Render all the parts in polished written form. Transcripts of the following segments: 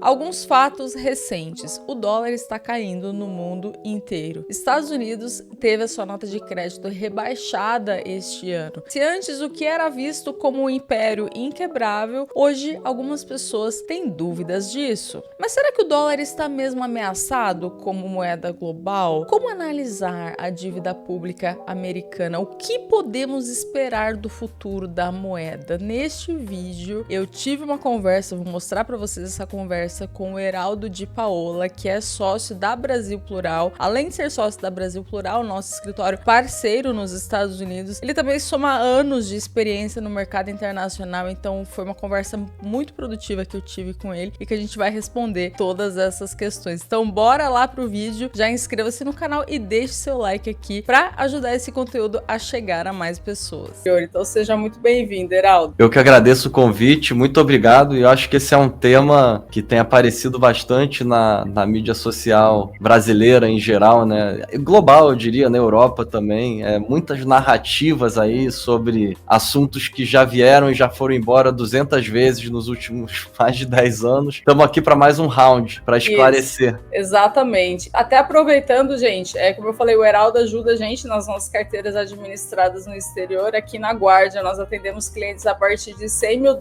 Alguns fatos recentes. O dólar está caindo no mundo inteiro. Estados Unidos teve a sua nota de crédito rebaixada este ano. Se antes o que era visto como um império inquebrável, hoje algumas pessoas têm dúvidas disso. Mas será que o dólar está mesmo ameaçado como moeda global? Como analisar a dívida pública americana? O que podemos esperar do futuro da moeda? Neste vídeo eu tive uma conversa, vou mostrar para vocês essa conversa com o Heraldo de Paola, que é sócio da Brasil Plural. Além de ser sócio da Brasil Plural, nosso escritório parceiro nos Estados Unidos, ele também soma anos de experiência no mercado internacional, então foi uma conversa muito produtiva que eu tive com ele e que a gente vai responder todas essas questões. Então bora lá pro vídeo, já inscreva-se no canal e deixe seu like aqui para ajudar esse conteúdo a chegar a mais pessoas. Então seja muito bem-vindo, Heraldo. Eu que agradeço o convite, muito obrigado, e eu acho que esse é um tema que tem aparecido bastante na mídia social brasileira em geral, né? Global, eu diria, na Europa também. Muitas narrativas aí sobre assuntos que já vieram e já foram embora 200 vezes nos últimos mais de 10 anos. Estamos aqui para mais um round, para esclarecer. Isso, exatamente. Até aproveitando, gente, como eu falei, o Heraldo ajuda a gente nas nossas carteiras administradas no exterior. Aqui na Guardia, nós atendemos clientes a partir de $100 mil.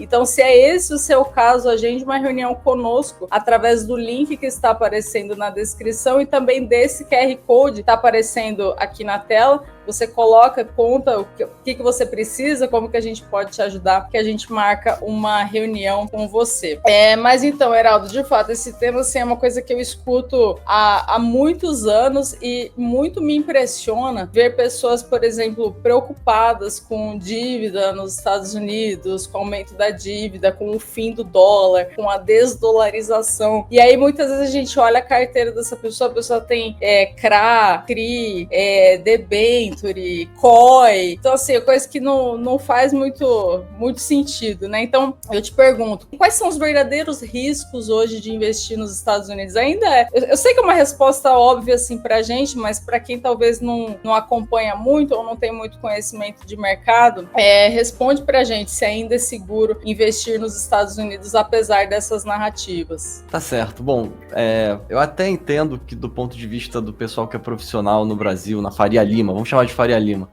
Então, se é esse o seu caso, agende uma reunião conosco através do link que está aparecendo na descrição e também desse QR Code que está aparecendo aqui na tela. Você coloca, conta o que você precisa, como que a gente pode te ajudar, que a gente marca uma reunião com você. Mas então, Heraldo, de fato, esse tema assim, é uma coisa que eu escuto há muitos anos e muito me impressiona ver pessoas, por exemplo, preocupadas com dívida nos Estados Unidos, com o aumento da dívida, com o fim do dólar, com a desdolarização. E aí, muitas vezes, a gente olha a carteira dessa pessoa, a pessoa tem CRA, CRI, debênture, COI, então assim, coisa que não faz muito sentido, né? Então, eu te pergunto, quais são os verdadeiros riscos hoje de investir nos Estados Unidos? Eu sei que é uma resposta óbvia assim pra gente, mas para quem talvez não acompanha muito ou não tem muito conhecimento de mercado, responde pra gente se ainda é seguro investir nos Estados Unidos apesar dessas narrativas. Tá certo. Bom, eu até entendo que do ponto de vista do pessoal que é profissional no Brasil, na Faria Lima, vamos chamar de Faria Lima,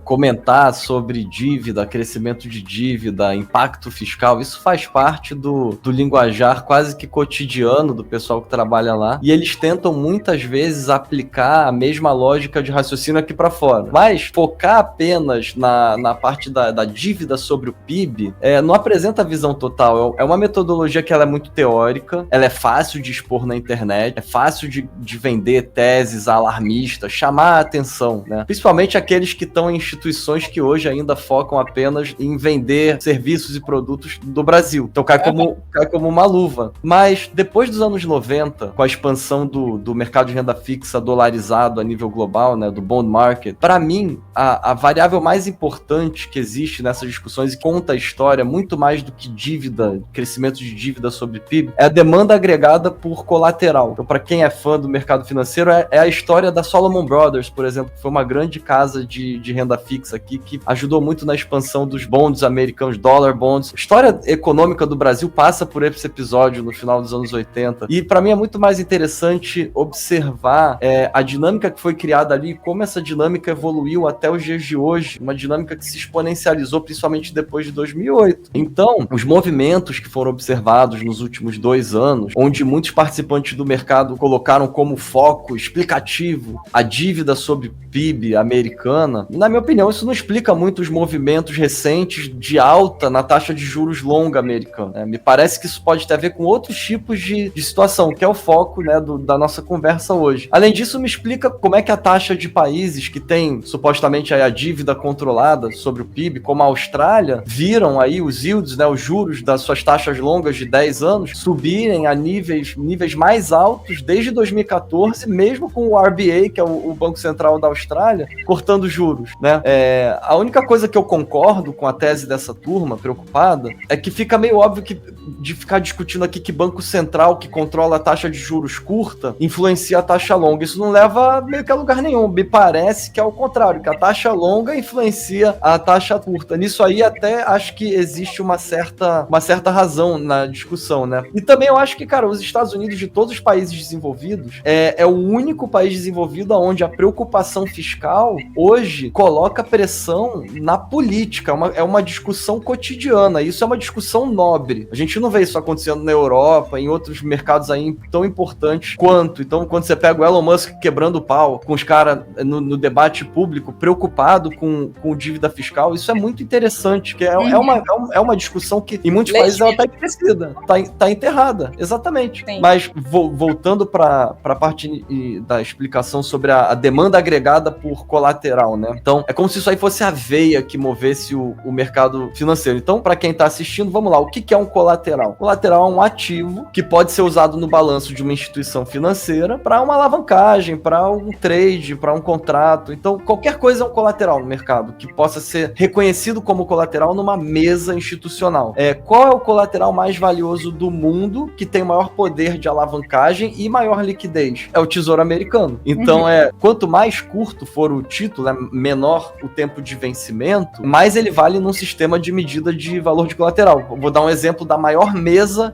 comentar sobre dívida, crescimento de dívida, impacto fiscal, isso faz parte do linguajar quase que cotidiano do pessoal que trabalha lá, e eles tentam muitas vezes aplicar a mesma lógica de raciocínio aqui para fora, mas focar apenas na parte da dívida sobre o PIB não apresenta a visão total. É uma metodologia que ela é muito teórica, ela é fácil de expor na internet, é fácil de vender teses alarmistas, chamar a atenção, né? Principalmente aqueles que estão em instituições que hoje ainda focam apenas em vender serviços e produtos do Brasil. Então cai como uma luva. Mas depois dos anos 90, com a expansão do mercado de renda fixa dolarizado a nível global, né, do bond market, para mim, a variável mais importante que existe nessas discussões e conta a história, muito mais do que dívida, crescimento de dívida sobre PIB, é a demanda agregada por colateral. Então, para quem é fã do mercado financeiro, é a história da Salomon Brothers, por exemplo, que foi uma grande casa de renda fixa aqui, que ajudou muito na expansão dos bonds americanos, dollar bonds. A história econômica do Brasil passa por esse episódio no final dos anos 80. E para mim é muito mais interessante observar a dinâmica que foi criada ali, como essa dinâmica evoluiu até os dias de hoje, uma dinâmica que se exponencializou principalmente depois de 2008. Então, os movimentos que foram observados nos últimos 2 anos, onde muitos participantes do mercado colocaram como foco explicativo a dívida sobre PIB americana, na minha opinião, isso não explica muito os movimentos recentes de alta na taxa de juros longa americana. Me parece que isso pode ter a ver com outros tipos de situação, que é o foco, né, da nossa conversa hoje. Além disso, me explica como é que a taxa de países que tem supostamente aí a dívida controlada sobre o PIB, como a Austrália, viram aí os yields, né, os juros das suas taxas longas de 10 anos subirem a níveis mais altos desde 2014, mesmo com o RBA, que é o Banco Central da Austrália, cortando juros, né? A única coisa que eu concordo com a tese dessa turma preocupada é que fica meio óbvio que de ficar discutindo aqui que Banco Central, que controla a taxa de juros curta, influencia a taxa longa. Isso não leva meio que a lugar nenhum. Me parece que é o contrário, que a taxa longa influencia a taxa curta. Nisso aí até acho que existe uma certa razão na discussão, né? E também eu acho que, cara, os Estados Unidos, de todos os países desenvolvidos, é o único país desenvolvido onde a preocupação fiscal hoje coloca pressão na política. É uma discussão cotidiana. Isso é uma discussão nobre. A gente não vê isso acontecendo na Europa, em outros mercados aí tão importantes quanto. Então, quando você pega o Elon Musk quebrando o pau com os caras no debate público, preocupado com dívida fiscal, isso é muito interessante, que é uma discussão que em muitos países ela tá esquecida, tá enterrada, exatamente. Sim. Mas voltando para a parte da explicação sobre a demanda agregada por colateral, né? Então, é como se isso aí fosse a veia que movesse o mercado financeiro. Então, para quem tá assistindo, vamos lá, o que é um colateral? Colateral é um ativo que pode ser usado no balanço de uma instituição financeira para uma alavancagem, para um trade, para um contrato. Então, qualquer coisa é um colateral no mercado, que possa ser reconhecido como colateral numa mesa institucional. Qual é o colateral mais valioso do mundo, que tem maior poder de alavancagem e maior liquidez? É o Tesouro Americano. Então, quanto mais curto for o título, menor o tempo de vencimento, mais ele vale num sistema de medida de valor de colateral. Vou dar um exemplo da maior mesa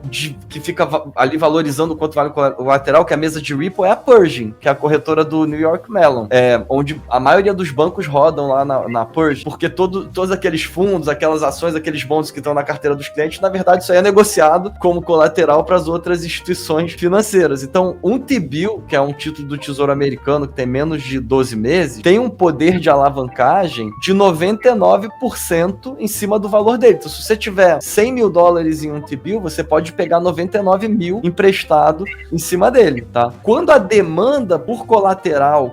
que fica ali valorizando quanto vale o colateral, que é a mesa de Ripple, é a Pershing, que é a corretora do New York Mellon, onde a maioria dos bancos rodam lá na Pershing, porque todos aqueles fundos, aquelas ações, aqueles bons que estão na carteira dos clientes, na verdade isso aí é negociado como colateral para as outras instituições financeiras. Então, um T-bill, que é um título do Tesouro Americano que tem menos de 12 meses, tem um poder de alavancagem de 99% em cima do valor dele. Então, se você tiver $100 mil em um T-bill, você pode pegar 99 mil emprestado em cima dele, tá? Quando a demanda por colateral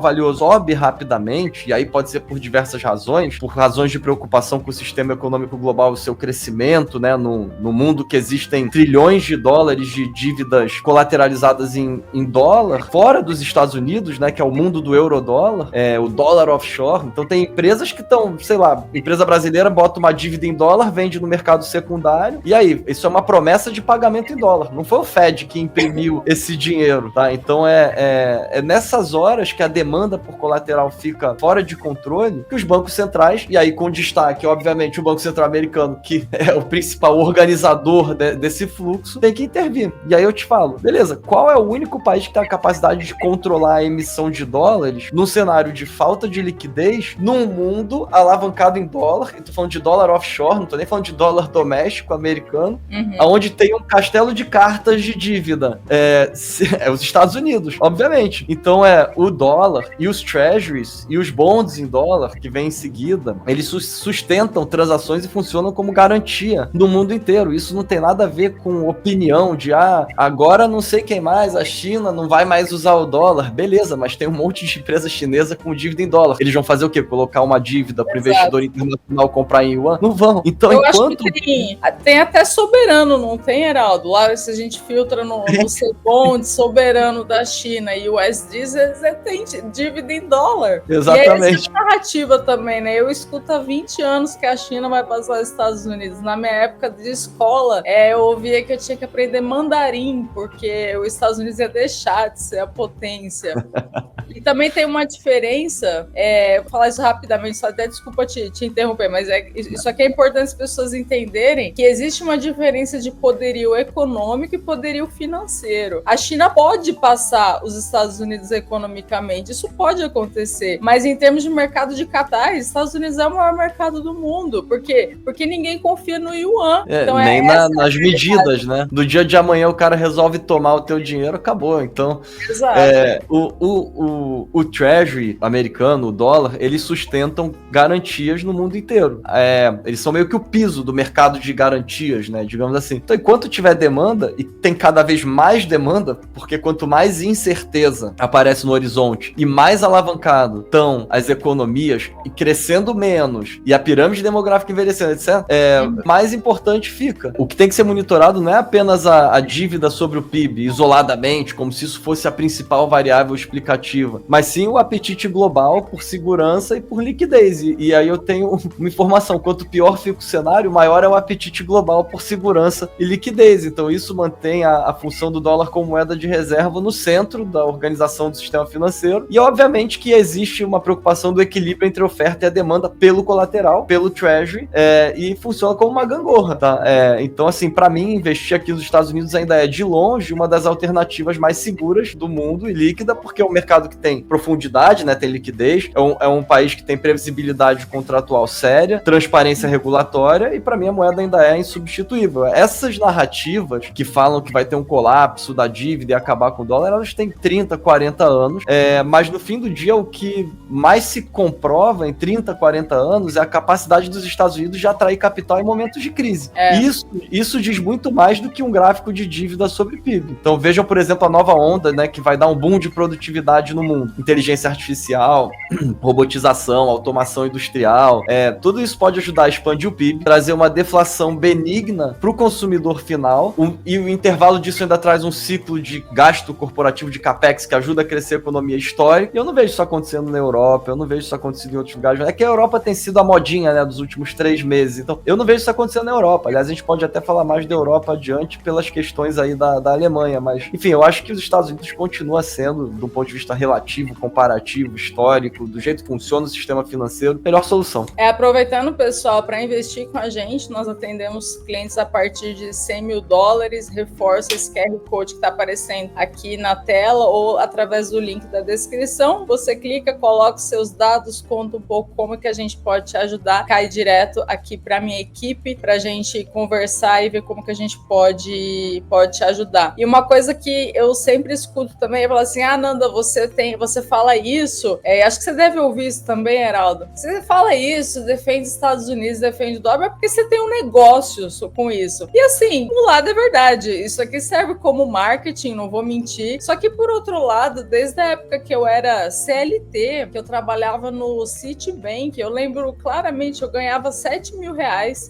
valioso sobe rapidamente, e aí pode ser por diversas razões, por razões de preocupação com o sistema econômico global, o seu crescimento, né, no mundo que existem trilhões de dólares de dívidas colateralizadas em dólar, fora dos Estados Unidos, né, que é o mundo do euro-dólar, o dólar offshore. Então tem empresas que estão, sei lá, empresa brasileira bota uma dívida em dólar, vende no mercado secundário, e aí, isso é uma promessa de pagamento em dólar. Não foi o Fed que imprimiu esse dinheiro, tá? Então é nessas horas que a demanda por colateral fica fora de controle, que os bancos centrais, e aí com destaque, obviamente, o Banco Central Americano, que é o principal organizador desse fluxo, tem que intervir. E aí eu te falo, beleza, qual é o único país que tem a capacidade de controlar a emissão de dólares num cenário de falta de liquidez, num mundo alavancado em dólar? Eu tô falando de dólar offshore, não tô nem falando de dólar doméstico americano, onde tem um castelo de cartas de dívida. Os Estados Unidos, obviamente. Então o dólar e os treasuries e os bonds em dólar, que vem em seguida, eles sustentam transações e funcionam como garantia no mundo inteiro. Isso não tem nada a ver com opinião de, agora não sei quem mais, a China não vai mais usar o dólar. Beleza, mas tem um monte de empresa chinesa com dívida em dólar. Eles vão fazer o quê? Colocar uma dívida para o investidor internacional comprar em yuan? Não vão. Então, enquanto... Acho que tem até soberano, não tem, Heraldo? Lá, se a gente filtra no C-Bond, soberano da China e o USD, você tem dívida em dólar. Exatamente. E essa narrativa também, né? Eu escuto há 20 anos que a China vai passar os Estados Unidos. Na minha época de escola, eu ouvia que eu tinha que aprender mandarim, porque os Estados Unidos ia deixar de ser a potência. E também tem uma diferença, vou falar isso rapidamente, só até desculpa te interromper, mas isso aqui é importante as pessoas entenderem que existe uma diferença de poderio econômico e poderio financeiro. A China pode passar os Estados Unidos economicamente, isso pode acontecer, mas em termos de mercado de capitais, os Estados Unidos é o maior mercado do mundo. Por quê? Porque ninguém confia no yuan. Então, nem nas medidas, né? Do dia de amanhã o cara resolve tomar o teu dinheiro, acabou. Então, exato. O Treasury americano, o dólar, eles sustentam garantias no mundo inteiro. Eles são meio que o piso do mercado de garantias, né? Digamos assim. Então, enquanto tiver demanda, e tem cada vez mais demanda, porque quanto mais incerteza aparece no horizonte e mais alavancado estão as economias e crescendo menos, e a pirâmide demográfica envelhecendo, etc., mais importante fica. O que tem que ser monitorado não é apenas a dívida sobre o PIB, isoladamente, como se isso fosse a principal variável explicativa, mas sim o apetite global por segurança e por liquidez. E aí eu tenho uma informação, quanto pior fica o cenário, maior é o apetite global por segurança e liquidez. Então isso mantém a função do dólar como moeda de reserva no centro da organização do sistema financeiro. E obviamente que existe uma preocupação do equilíbrio entre a oferta e a demanda pelo colateral, pelo Treasury, e funciona como uma gangorra, tá? Então, assim, para mim, investir aqui nos Estados Unidos ainda é, de longe, uma das alternativas mais seguras do mundo e líquida, porque é um mercado que tem profundidade, né? Tem liquidez, é um país que tem previsibilidade contratual séria, transparência regulatória, e para mim a moeda ainda é insubstituível. Essas narrativas que falam que vai ter um colapso da dívida e acabar com o dólar, elas têm 30, 40 anos, mas no fim do dia o que mais se comprova em 30, 40 anos é a capacidade dos Estados Unidos de atrair capital em momentos de crise. Isso diz muito mais do que um gráfico de dívida sobre PIB. Então vejam, por exemplo, a nova onda, né, que vai dar um boom de produtividade no mundo. Inteligência artificial, robotização, automação industrial, tudo isso pode ajudar a expandir o PIB, trazer uma deflação benigna para o consumidor final, e o intervalo disso ainda traz um ciclo de gasto corporativo de capex que ajuda a crescer a economia histórica. E eu não vejo isso acontecendo na Europa, eu não vejo isso acontecendo em outros lugares. É que a Europa tem sido a modinha, né, dos últimos 3 meses. Então, eu não vejo isso acontecendo na Europa. Aliás, a gente pode até falar mais da Europa adiante pelas questões aí da Alemanha. Mas, enfim, eu acho que os Estados Unidos continua sendo, do ponto de vista relativo, comparativo, histórico, do jeito que funciona o sistema financeiro, a melhor solução. Aproveitando, pessoal, para investir com a gente, nós atendemos clientes a partir de $100 mil. Reforça esse QR Code que está aparecendo aqui na tela ou através do link da descrição. Você clica, coloca os seus dados, conta um pouco como que a gente pode te ajudar, cai direto aqui para minha equipe, para a gente conversar e ver como que a gente pode te ajudar. E uma coisa que eu sempre escuto também é falar assim, Nanda, você fala isso, acho que você deve ouvir isso também, Heraldo. Você fala isso, defende Estados Unidos, defende o dólar, porque você tem um negócio com isso. E assim, um lado é verdade, isso aqui serve como marketing, não vou mentir. Só que por outro lado, desde a época que eu era CLT, que eu trabalhava no Citibank, eu lembro claramente, eu ganhava R$7 mil,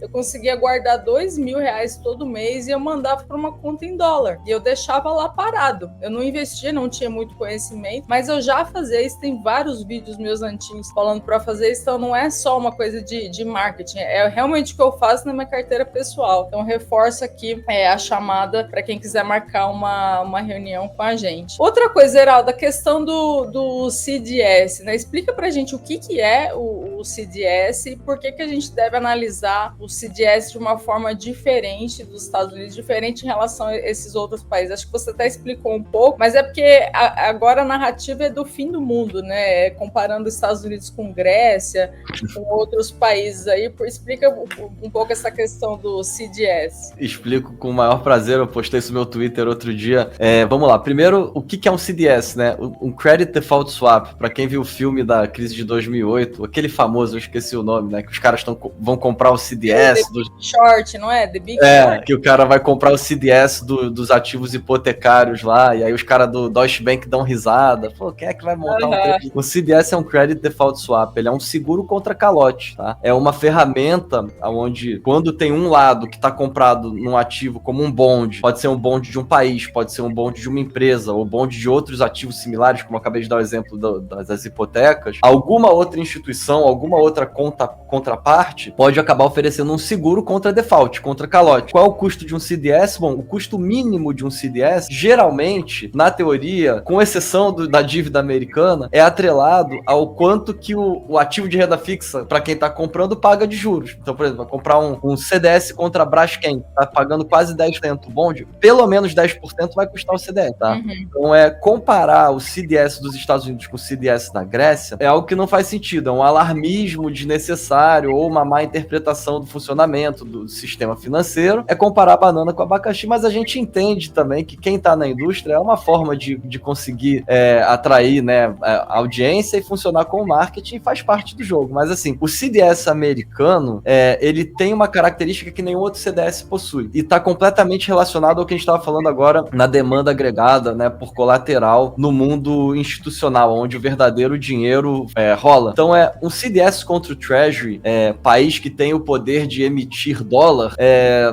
eu conseguia guardar R$2 mil todo mês e eu mandava para uma conta em dólar. E eu deixava lá parado. Eu não investia, não tinha muito conhecimento, mas eu já fazia isso. Tem vários vídeos meus antigos falando para fazer isso, então não é só uma coisa de marketing, é realmente o que eu faço na minha carteira pessoal. Então reforço aqui a chamada para quem quiser marcar uma reunião com a gente. Outra coisa, Heraldo, a questão do CDS, né? Explica pra gente o que é o CDS e por que a gente deve analisar o CDS de uma forma diferente dos Estados Unidos, diferente em relação a esses outros países. Acho que você até explicou um pouco, mas é porque agora a narrativa é do fim do mundo, né? Comparando os Estados Unidos com Grécia, com outros países aí. Explica um pouco essa questão do CDS. Explico com o maior prazer, eu postei isso no meu Twitter outro dia. Vamos lá, primeiro, o que é um CDS, né? Um Credit Default Swap, para quem viu o filme da crise de 2008, aquele famoso, eu esqueci o nome, né? Que os caras vão comprar o CDS... The Big Short, não é? The Big Short. Que o cara vai comprar o CDS dos ativos hipotecários lá, e aí os caras do Deutsche Bank dão risada. Pô, quem é que vai montar um... O CDS é um Credit Default Swap, ele é um seguro contra calote, tá? É uma ferramenta onde, quando tem um lado que está comprado num ativo como um bond, pode ser um bond de um país, pode ser um bond de uma empresa, ou bond de outros ativos similares, como eu acabei de dar o exemplo das hipotecas, alguma outra instituição, alguma outra contraparte pode acabar oferecendo um seguro contra default, contra calote. Qual é o custo de um CDS? Bom, o custo mínimo de um CDS, geralmente, na teoria, com exceção da dívida americana, é atrelado ao quanto que o ativo de renda fixa, para quem está comprando, paga de juros. Então, por exemplo, vai comprar um CDS contra a Braskem, tá pagando quase 10% bond, pelo menos 10% vai custar o CDS, tá? Uhum. Então, comparar o CDS dos Estados Unidos com o CDS da Grécia é algo que não faz sentido, é um alarmismo desnecessário ou uma má interpretação do funcionamento do sistema financeiro, é comparar banana com abacaxi, mas a gente entende também que quem tá na indústria é uma forma de conseguir atrair, né, a audiência e funcionar com o marketing, faz parte do jogo. Mas assim, o CDS americano, ele tem uma característica que nenhum outro CDS possui, e tá completamente relacionado ao que a gente estava falando agora na demanda agregada, né, por colateral no mundo institucional, onde o verdadeiro dinheiro rola. Então um CDS CDS contra o Treasury, país que tem o poder de emitir dólar,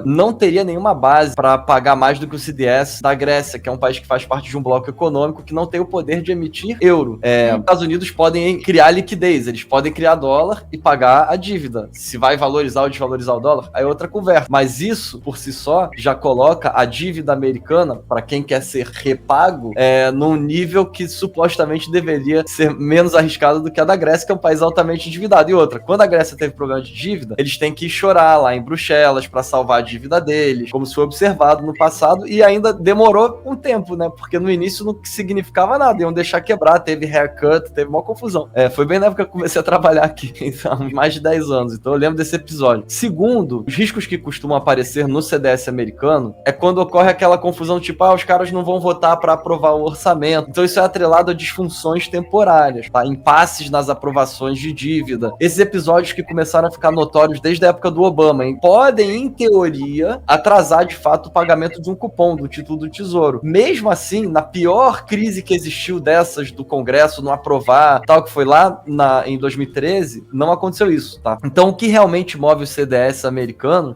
não teria nenhuma base para pagar mais do que o CDS da Grécia, que é um país que faz parte de um bloco econômico que não tem o poder de emitir euro. Os Estados Unidos podem criar liquidez, eles podem criar dólar e pagar a dívida. Se vai valorizar ou desvalorizar o dólar, aí é outra conversa. Mas isso, por si só, já coloca a dívida americana, para quem quer ser repago, num nível que supostamente deveria ser menos arriscado do que a da Grécia, que é um país altamente endividado. E outra, quando a Grécia teve problema de dívida, eles têm que chorar lá em Bruxelas para salvar a dívida deles, como se foi observado no passado, e ainda demorou um tempo, né? Porque no início não significava nada, iam deixar quebrar, teve haircut, teve uma confusão. Foi bem na época que eu comecei a trabalhar aqui, há mais de 10 anos, então eu lembro desse episódio. Segundo, os riscos que costumam aparecer no CDS americano é quando ocorre aquela confusão, tipo, os caras não vão votar para aprovar o orçamento. Então isso é atrelado a disfunções temporárias, tá? Impasses nas aprovações de dívida. Esses episódios que começaram a ficar notórios desde a época do Obama, podem, em teoria, atrasar de fato o pagamento de um cupom, do título do Tesouro. Mesmo assim, na pior crise que existiu dessas do Congresso não aprovar, tal, que foi lá em 2013, não aconteceu isso, tá? Então o que realmente move o CDS americano,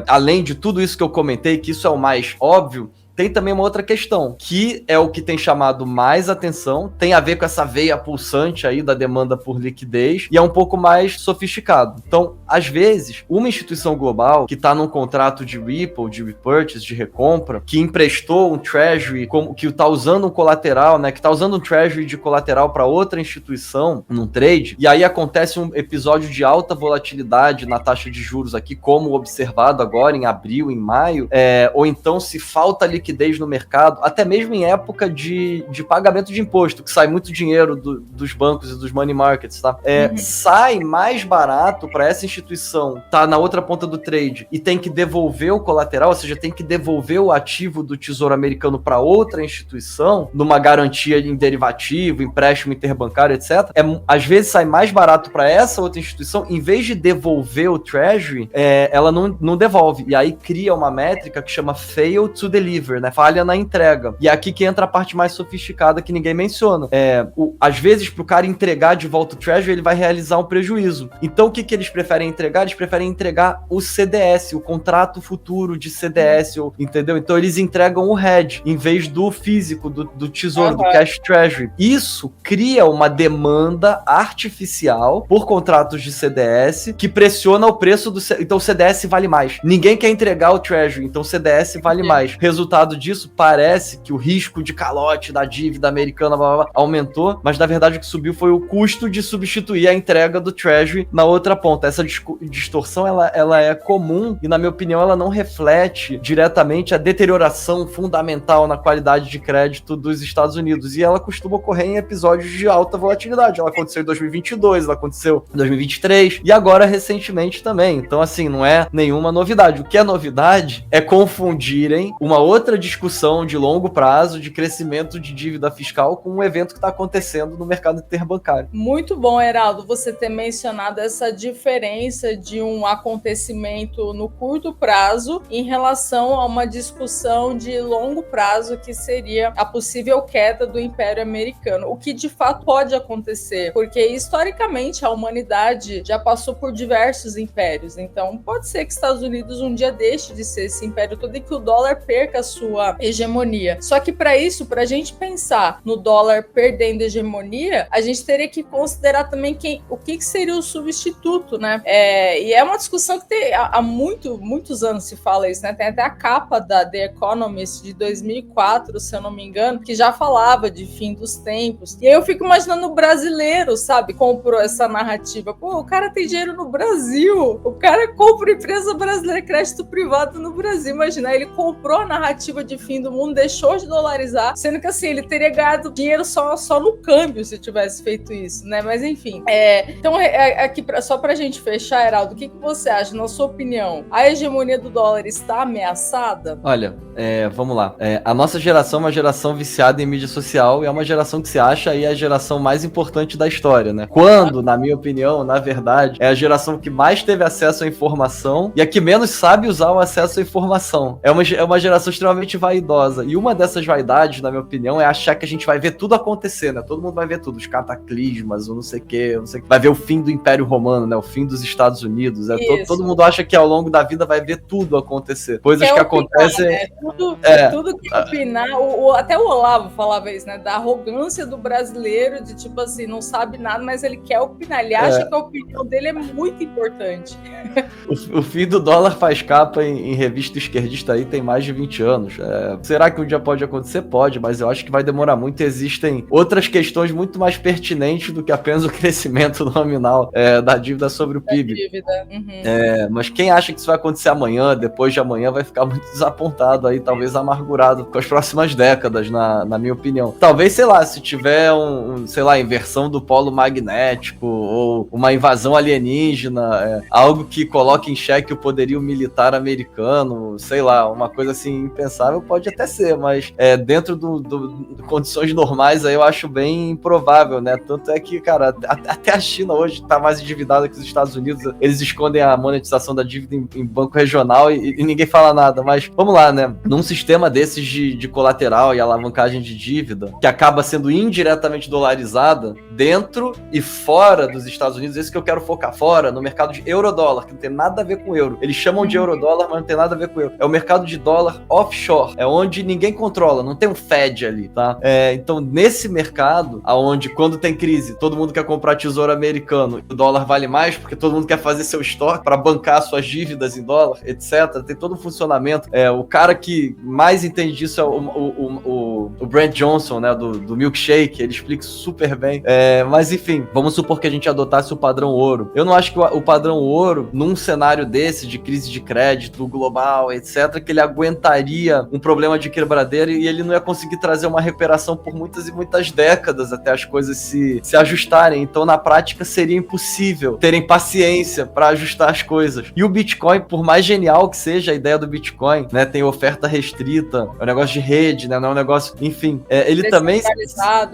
além de tudo isso que eu comentei, que isso é o mais óbvio, tem também uma outra questão, que é o que tem chamado mais atenção, tem a ver com essa veia pulsante aí da demanda por liquidez, e é um pouco mais sofisticado. Então, às vezes, uma instituição global que está num contrato de repo, de repurchase, de recompra, que emprestou um treasury, que está usando um colateral, né, que está usando um treasury de colateral para outra instituição num trade, e aí acontece um episódio de alta volatilidade na taxa de juros aqui, como observado agora em abril, em maio, ou então se falta liquidez no mercado, até mesmo em época de pagamento de imposto, que sai muito dinheiro dos bancos e dos money markets, tá? Sai mais barato para essa instituição tá na outra ponta do trade e tem que devolver o colateral, ou seja, tem que devolver o ativo do Tesouro Americano para outra instituição, numa garantia em derivativo, empréstimo interbancário, etc. Às vezes sai mais barato para essa outra instituição, em vez de devolver o Treasury, ela não devolve. E aí cria uma métrica que chama fail to deliver, né? Falha na entrega. E é aqui que entra a parte mais sofisticada que ninguém menciona. Às vezes, pro cara entregar de volta o Treasury, ele vai realizar um prejuízo. Então, o que eles preferem entregar? Eles preferem entregar o CDS, o contrato futuro de CDS, entendeu? Então, eles entregam o hedge, em vez do físico, do tesouro, do cash Treasury. Isso cria uma demanda artificial por contratos de CDS que pressiona o preço do... Então, o CDS vale mais. Ninguém quer entregar o Treasury, então o CDS vale mais. Resultado disso, parece que o risco de calote da dívida americana aumentou, mas na verdade o que subiu foi o custo de substituir a entrega do Treasury na outra ponta. Essa distorção, ela é comum e, na minha opinião, ela não reflete diretamente a deterioração fundamental na qualidade de crédito dos Estados Unidos, e ela costuma ocorrer em episódios de alta volatilidade. Ela aconteceu em 2022, ela aconteceu em 2023 e agora recentemente também. Então, assim, não é nenhuma novidade. O que é novidade é confundirem uma outra discussão de longo prazo de crescimento de dívida fiscal com um evento que está acontecendo no mercado interbancário. Muito bom, Heraldo, você ter mencionado essa diferença de um acontecimento no curto prazo em relação a uma discussão de longo prazo, que seria a possível queda do Império Americano, o que de fato pode acontecer, porque historicamente a humanidade já passou por diversos impérios, então pode ser que os Estados Unidos um dia deixe de ser esse império todo e que o dólar perca a sua hegemonia. Só que para isso, para a gente pensar no dólar perdendo hegemonia, a gente teria que considerar também o que seria o substituto, né? E é uma discussão que há muitos anos se fala isso, né? Tem até a capa da The Economist de 2004, se eu não me engano, que já falava de fim dos tempos. E aí eu fico imaginando o brasileiro, sabe? Comprou essa narrativa. Pô, o cara tem dinheiro no Brasil. O cara compra empresa brasileira, crédito privado no Brasil. Imagina, ele comprou a narrativa de fim do mundo, deixou de dolarizar, sendo que assim, ele teria ganhado dinheiro só no câmbio se tivesse feito isso, né? Mas enfim. Então, aqui, só pra gente fechar, Heraldo, o que você acha, na sua opinião? A hegemonia do dólar está ameaçada? Olha, Vamos lá. A nossa geração é uma geração viciada em mídia social e é uma geração que se acha aí a geração mais importante da história, né? Quando, na minha opinião, na verdade, é a geração que mais teve acesso à informação e a que menos sabe usar o acesso à informação. É uma geração extremamente vaidosa. E uma dessas vaidades, na minha opinião, é achar que a gente vai ver tudo acontecer, né? Todo mundo vai ver tudo, os cataclismas, o não sei o quê, vai ver o fim do Império Romano, né? O fim dos Estados Unidos. Todo mundo acha que ao longo da vida vai ver tudo acontecer. Coisas que acontecem... Né? Tudo que opinar, até o Olavo falava isso, né? Da arrogância do brasileiro, de tipo assim, não sabe nada, mas ele quer opinar, ele acha que a opinião dele é muito importante. O fim do dólar faz capa em revista esquerdista aí tem mais de 20 anos. Será que um dia pode acontecer? Pode, mas eu acho que vai demorar muito. Existem outras questões muito mais pertinentes do que apenas o crescimento nominal da dívida sobre o PIB. Mas quem acha que isso vai acontecer amanhã, depois de amanhã, vai ficar muito desapontado aí, talvez amargurado com as próximas décadas, na minha opinião. Talvez, sei lá, se tiver inversão do polo magnético ou uma invasão alienígena, algo que coloque em xeque o poderio militar americano, sei lá, uma coisa assim impensável, pode até ser, mas dentro de condições normais aí eu acho bem improvável, né? Tanto é que, cara, até a China hoje tá mais endividada que os Estados Unidos, eles escondem a monetização da dívida em banco regional e ninguém fala nada, mas vamos lá, né? Num sistema desses de colateral e alavancagem de dívida, que acaba sendo indiretamente dolarizada, dentro e fora dos Estados Unidos, esse que eu quero focar, fora, no mercado de euro-dólar, que não tem nada a ver com euro. Eles chamam de euro-dólar, mas não tem nada a ver com euro. É o mercado de dólar offshore, é onde ninguém controla, não tem um Fed ali, tá? Então, nesse mercado, aonde quando tem crise, todo mundo quer comprar tesouro americano, o dólar vale mais, porque todo mundo quer fazer seu estoque para bancar suas dívidas em dólar, etc. Tem todo um funcionamento. O cara que mais entende disso é o Brent Johnson, né, do Milkshake, ele explica super bem. Mas enfim, vamos supor que a gente adotasse o padrão ouro. Eu não acho que o padrão ouro, num cenário desse, de crise de crédito global, etc., que ele aguentaria um problema de quebradeira e ele não ia conseguir trazer uma recuperação por muitas e muitas décadas até as coisas se ajustarem. Então, na prática, seria impossível terem paciência para ajustar as coisas. E o Bitcoin, por mais genial que seja a ideia do Bitcoin, né, tem oferta restrita, é um negócio de rede, né, não é um negócio... Enfim, ele também...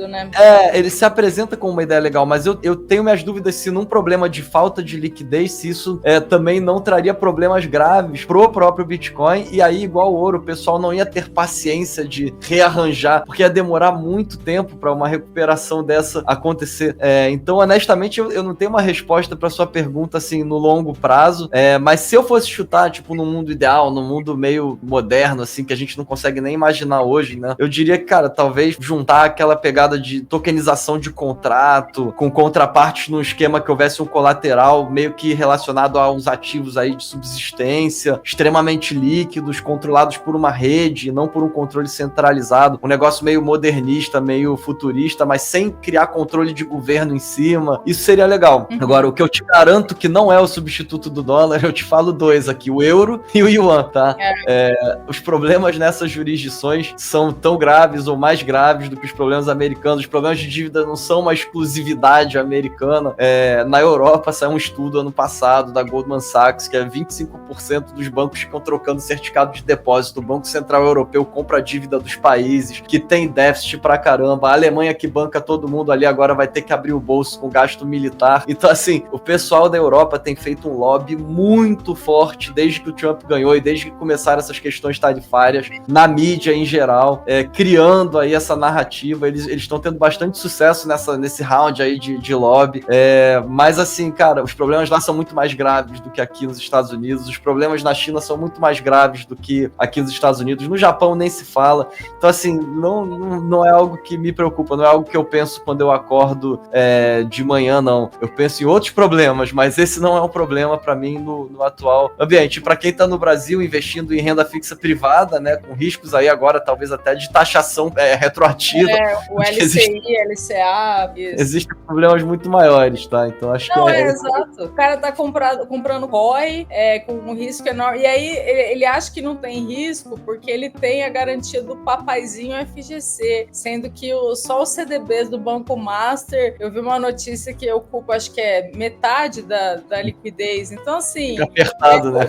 né? Ele se apresenta como uma ideia legal, mas eu tenho minhas dúvidas se num problema de falta de liquidez, se isso também não traria problemas graves pro próprio Bitcoin, e aí, igual o ouro, o pessoal não ia ter paciência de rearranjar, porque ia demorar muito tempo para uma recuperação dessa acontecer. Então, honestamente, eu não tenho uma resposta para sua pergunta, assim, no longo prazo, mas se eu fosse chutar, tipo, no mundo ideal, no mundo meio moderno, assim, que a gente não consegue nem imaginar hoje, né, eu diria que, cara, talvez juntar aquela pegada de tokenização de contrato, com contrapartes num esquema que houvesse um colateral meio que relacionado a uns ativos aí de subsistência, extremamente líquidos, controlados por uma rede, não por um controle centralizado, um negócio meio modernista, meio futurista, mas sem criar controle de governo em cima. Isso seria legal. Agora, o que eu te garanto que não é o substituto do dólar, eu te falo dois aqui, o euro e o yuan, tá? Os problemas nessas jurisdições são tão graves ou mais graves do que os problemas americanos. Os problemas de dívida não são uma exclusividade americana. Na Europa saiu um estudo ano passado da Goldman Sachs que 25% dos bancos ficam trocando certificado de depósito. O Banco Central Europeu compra a dívida dos países que tem déficit pra caramba. A Alemanha, que banca todo mundo ali, agora vai ter que abrir o bolso com gasto militar. Então, assim, o pessoal da Europa tem feito um lobby muito forte desde que o Trump ganhou e desde que começaram essas questões tarifárias na mídia em geral, criando aí essa narrativa. Eles estão tendo bastante sucesso nesse round aí de lobby. Mas assim, cara, os problemas lá são muito mais graves do que aqui nos Estados Unidos. Os problemas na China são muito mais graves do que aqui nos Estados Unidos. No Japão nem se fala. Então, assim, não é algo que me preocupa, não é algo que eu penso quando eu acordo de manhã, não. Eu penso em outros problemas, mas esse não é um problema para mim no atual ambiente. Para quem tá no Brasil investindo em renda fixa privada, né, com riscos aí agora talvez até de taxação retroativa. O LCI, LCA, existem problemas muito maiores, tá? Então acho que exato. O cara tá comprando ROI com um risco enorme. E aí ele acha que não tem risco porque ele tem a garantia do papaizinho FGC, sendo que só os CDBs do Banco Master, eu vi uma notícia que ocupa, acho que é metade da liquidez. Então, assim... Fica apertado, né?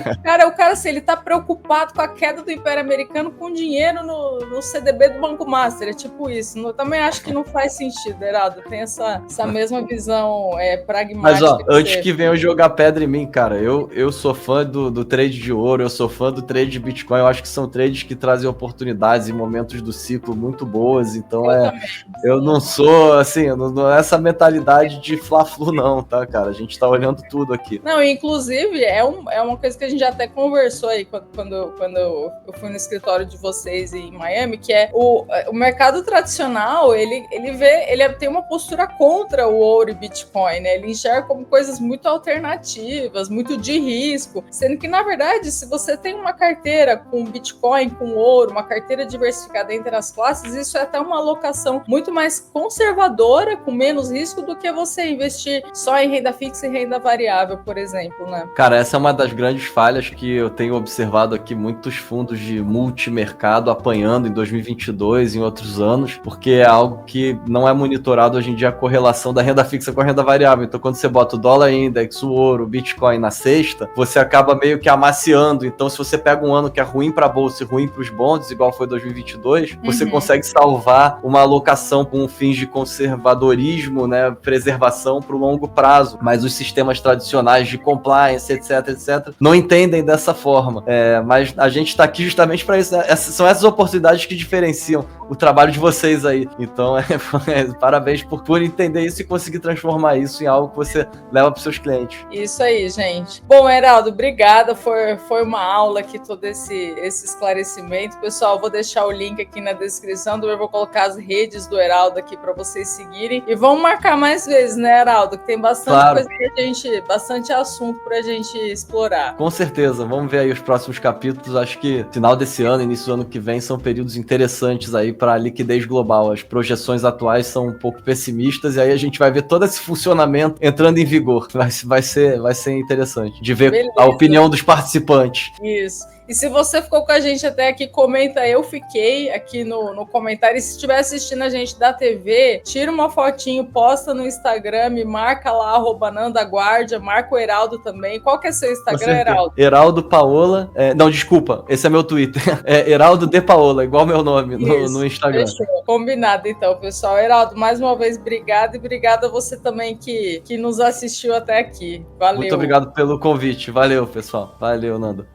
O cara, assim, ele tá preocupado com a queda do Império Americano com dinheiro no CDB do Banco Master. É tipo isso. Eu também acho que não faz sentido, Heraldo. Tem essa mesma visão pragmática. Mas, ó, antes que venham jogar pedra em mim, cara, eu sou fã do trade de ouro, eu sou fã do trade de Bitcoin. Eu acho que são trades que trazem oportunidades em momentos do ciclo muito boas. Então, eu não sou, assim, não é essa mentalidade de fla-flu, não, tá, cara? A gente tá olhando tudo aqui. Não, inclusive, é uma coisa que a gente até conversou aí quando eu fui no escritório de vocês em Miami, que é o mercado tradicional, ele tem uma postura contra o ouro e Bitcoin, né? Ele enxerga como coisas muito alternativas, muito de risco, sendo que, na verdade, se você tem uma carteira com Bitcoin, com ouro, uma carteira diversificada entre as classes, isso é até uma alocação muito mais conservadora, com menos risco, do que você investir só em renda fixa e renda variável, por exemplo, né? Cara, essa é uma das grandes falhas que eu tenho observado aqui, muitos fundos de multimercado apanhando em 2022 e em outros anos, porque é algo que não é monitorado hoje em dia, a correlação da renda fixa com a renda variável. Então, quando você bota o dólar index, o ouro, o Bitcoin na cesta, você acaba meio que amaciando. Então, se você pega um ano que é ruim para a bolsa e ruim para os bonds, igual foi 2022, você consegue salvar uma alocação com fins de conservadorismo, né, preservação para o longo prazo. Mas os sistemas tradicionais de compliance, etc, não entendem dessa forma. Mas a gente está aqui justamente para isso. São essas oportunidades que diferenciam o trabalho de vocês aí. Então, parabéns por entender isso e conseguir transformar isso em algo que você leva para os seus clientes. Isso aí, gente. Bom, Heraldo, obrigada. Foi uma aula aqui, todo esse esclarecimento. Pessoal, vou deixar o link aqui na descrição. Eu vou colocar as redes do Heraldo aqui para vocês seguirem. E vamos marcar mais vezes, né, Heraldo? Que tem bastante coisa bastante assunto para a gente explorar. Com certeza. Vamos ver aí os próximos capítulos. Acho que final desse ano, início do ano que vem, são períodos interessantes aí para a liquidez global. As projeções atuais são um pouco pessimistas e aí a gente vai ver todo esse funcionamento entrando em vigor. Vai ser interessante de ver a opinião dos participantes. Isso. E se você ficou com a gente até aqui, comenta eu fiquei aqui no comentário. E se estiver assistindo a gente da TV, tira uma fotinho, posta no Instagram, me marca lá, @NandaGuardia, marca o Heraldo também. Qual que é seu Instagram, Heraldo? Heraldo Paola. Não, desculpa, esse é meu Twitter. É Heraldo de Paola, igual meu nome no Instagram. Fechou. Combinado, então, pessoal. Heraldo, mais uma vez, obrigado. E obrigado a você também que nos assistiu até aqui. Valeu. Muito obrigado pelo convite. Valeu, pessoal. Valeu, Nando.